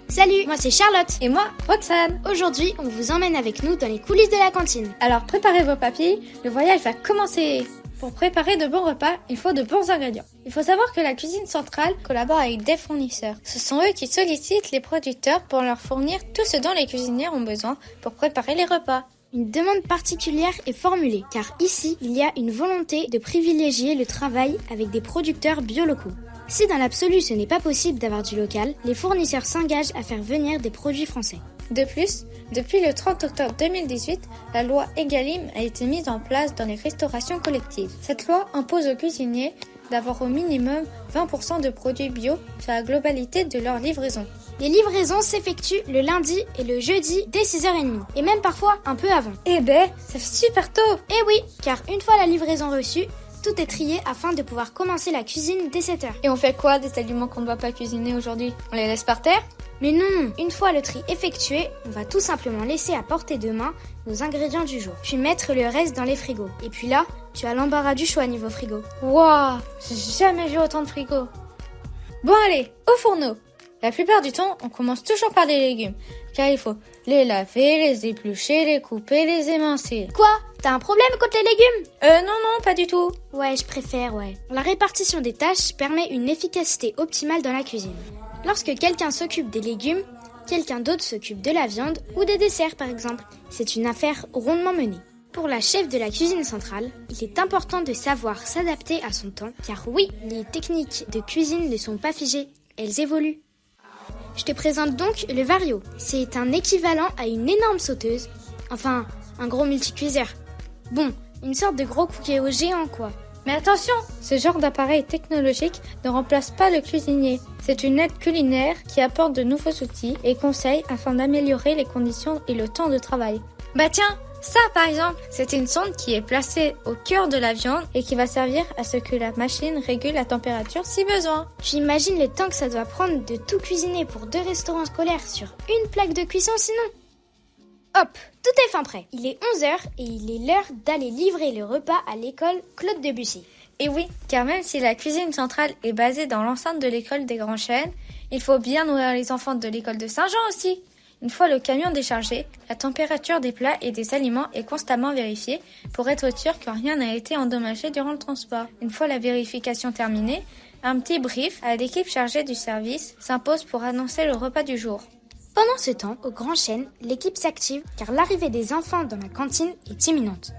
Salut, moi c'est Charlotte. Et moi, Roxane. Aujourd'hui, on vous emmène avec nous dans les coulisses de la cantine. Alors préparez vos papiers, le voyage va commencer. Pour préparer de bons repas, il faut de bons ingrédients. Il faut savoir que la cuisine centrale collabore avec des fournisseurs. Ce sont eux qui sollicitent les producteurs pour leur fournir tout ce dont les cuisiniers ont besoin pour préparer les repas. Une demande particulière est formulée, car ici, il y a une volonté de privilégier le travail avec des producteurs biolocaux. Si dans l'absolu ce n'est pas possible d'avoir du local, les fournisseurs s'engagent à faire venir des produits français. De plus, depuis le 30 octobre 2018, la loi Egalim a été mise en place dans les restaurations collectives. Cette loi impose aux cuisiniers d'avoir au minimum 20% de produits bio sur la globalité de leur livraison. Les livraisons s'effectuent le lundi et le jeudi dès 6h30, et même parfois un peu avant. Eh ben, ça fait super tôt! Eh oui, car une fois la livraison reçue, tout est trié afin de pouvoir commencer la cuisine dès 7h. Et on fait quoi des aliments qu'on ne doit pas cuisiner aujourd'hui? On les laisse par terre? Mais non, une fois le tri effectué, on va tout simplement laisser à portée de main nos ingrédients du jour, puis mettre le reste dans les frigos. Et puis là, tu as l'embarras du choix niveau frigo. Waouh, j'ai jamais vu autant de frigos. Bon allez, au fourneau. La plupart du temps, on commence toujours par les légumes, car il faut les laver, les éplucher, les couper, les émincer. Quoi? T'as un problème contre les légumes? Non, pas du tout. Ouais, je préfère, ouais. La répartition des tâches permet une efficacité optimale dans la cuisine. Lorsque quelqu'un s'occupe des légumes, quelqu'un d'autre s'occupe de la viande ou des desserts par exemple. C'est une affaire rondement menée. Pour la chef de la cuisine centrale, il est important de savoir s'adapter à son temps, car oui, les techniques de cuisine ne sont pas figées, elles évoluent. Je te présente donc le Vario. C'est un équivalent à une énorme sauteuse, enfin, un gros multicuiseur. Bon, une sorte de gros Cookéo géant quoi. Mais attention, ce genre d'appareil technologique ne remplace pas le cuisinier. C'est une aide culinaire qui apporte de nouveaux outils et conseils afin d'améliorer les conditions et le temps de travail. Bah tiens, ça par exemple, c'est une sonde qui est placée au cœur de la viande et qui va servir à ce que la machine régule la température si besoin. J'imagine le temps que ça doit prendre de tout cuisiner pour 2 restaurants scolaires sur une plaque de cuisson sinon. Hop, tout est fin prêt. Il est 11h et il est l'heure d'aller livrer le repas à l'école Claude Debussy. Et oui, car même si la cuisine centrale est basée dans l'enceinte de l'école des Grands Chênes, il faut bien nourrir les enfants de l'école de Saint-Jean aussi. Une fois le camion déchargé, la température des plats et des aliments est constamment vérifiée pour être sûr que rien n'a été endommagé durant le transport. Une fois la vérification terminée, un petit brief à l'équipe chargée du service s'impose pour annoncer le repas du jour. Pendant ce temps, au Grand Chêne, l'équipe s'active car l'arrivée des enfants dans la cantine est imminente.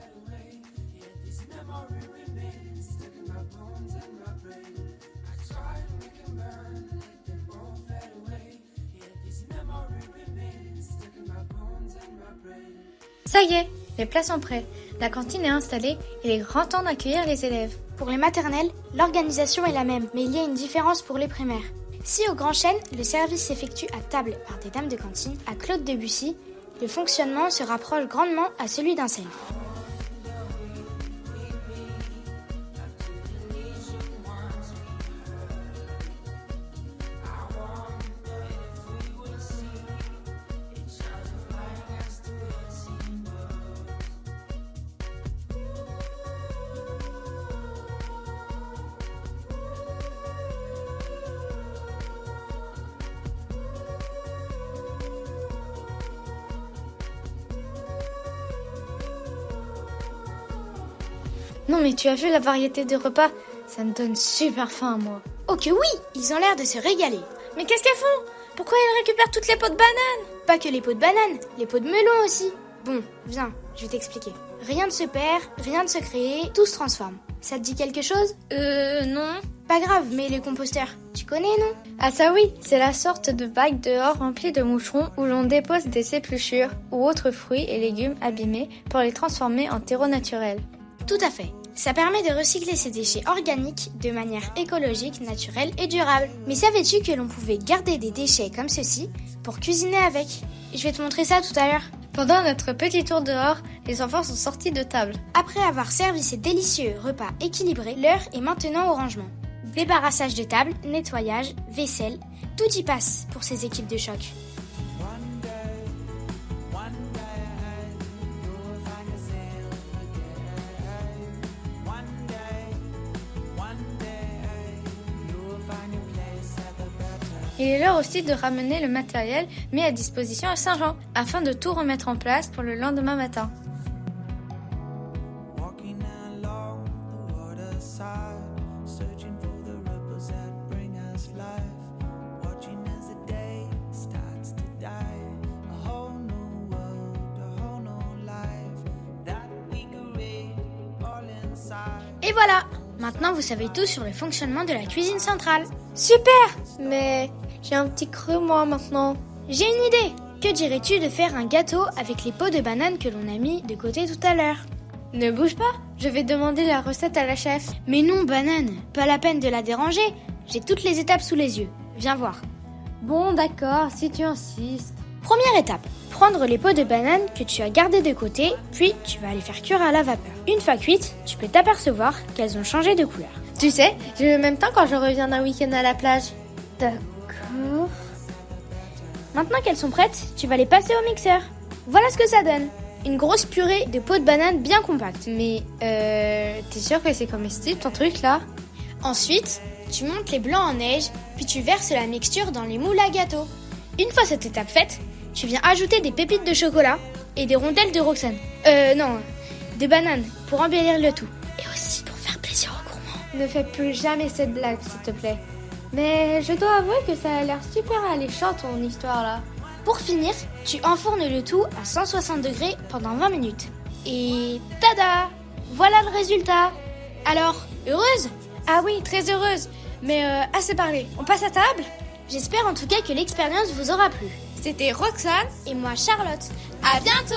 Ça y est, les plats sont prêts, la cantine est installée et il est grand temps d'accueillir les élèves. Pour les maternelles, l'organisation est la même, mais il y a une différence pour les primaires. Si au Grand Chêne, le service s'effectue à table par des dames de cantine, à Claude Debussy, le fonctionnement se rapproche grandement à celui d'un self. Non mais tu as vu la variété de repas? Ça me donne super faim moi. Oh que oui, ils ont l'air de se régaler. Mais qu'est-ce qu'elles font? Pourquoi elles récupèrent toutes les pots de bananes? Pas que les pots de bananes, les pots de melon aussi. Bon, viens, je vais t'expliquer. Rien ne se perd, rien ne se crée, tout se transforme. Ça te dit quelque chose? Non. Pas grave, mais les composteurs, tu connais, non? Ah ça oui, c'est la sorte de bac dehors remplie de moucherons où l'on dépose des épluchures ou autres fruits et légumes abîmés pour les transformer en terreau naturel. Tout à fait. Ça permet de recycler ces déchets organiques de manière écologique, naturelle et durable. Mais savais-tu que l'on pouvait garder des déchets comme ceci pour cuisiner avec? Je vais te montrer ça tout à l'heure. Pendant notre petit tour dehors, les enfants sont sortis de table. Après avoir servi ces délicieux repas équilibrés, l'heure est maintenant au rangement. Débarrassage de table, nettoyage, vaisselle, tout y passe pour ces équipes de choc. Il est l'heure aussi de ramener le matériel mis à disposition à Saint-Jean, afin de tout remettre en place pour le lendemain matin. Et voilà! Maintenant vous savez tout sur le fonctionnement de la cuisine centrale. Super! Mais j'ai un petit creux moi maintenant. J'ai une idée! Que dirais-tu de faire un gâteau avec les peaux de banane que l'on a mis de côté tout à l'heure? Ne bouge pas, je vais demander la recette à la chef. Mais non, banane, pas la peine de la déranger. J'ai toutes les étapes sous les yeux. Viens voir. Bon d'accord, si tu insistes. Première étape, prendre les peaux de banane que tu as gardées de côté, puis tu vas les faire cuire à la vapeur. Une fois cuites, tu peux t'apercevoir qu'elles ont changé de couleur. Tu sais, j'ai le même temps quand je reviens d'un week-end à la plage. D'accord. Maintenant qu'elles sont prêtes, tu vas les passer au mixeur. Voilà ce que ça donne. Une grosse purée de peaux de banane bien compacte. Mais t'es sûr que c'est comestible ton truc là? Ensuite, tu montes les blancs en neige, puis tu verses la mixture dans les moules à gâteau. Une fois cette étape faite, tu viens ajouter des pépites de chocolat et des rondelles de Roxane. De banane pour embellir le tout. Et aussi pour faire plaisir aux gourmands. Ne fais plus jamais cette blague s'il te plaît. Mais je dois avouer que ça a l'air super alléchant ton histoire là. Pour finir, tu enfournes le tout à 160 degrés pendant 20 minutes. Et tada! Voilà le résultat. Alors, heureuse? Ah oui, très heureuse. Mais assez parlé, on passe à table? J'espère en tout cas que l'expérience vous aura plu. C'était Roxane et moi Charlotte. À bientôt!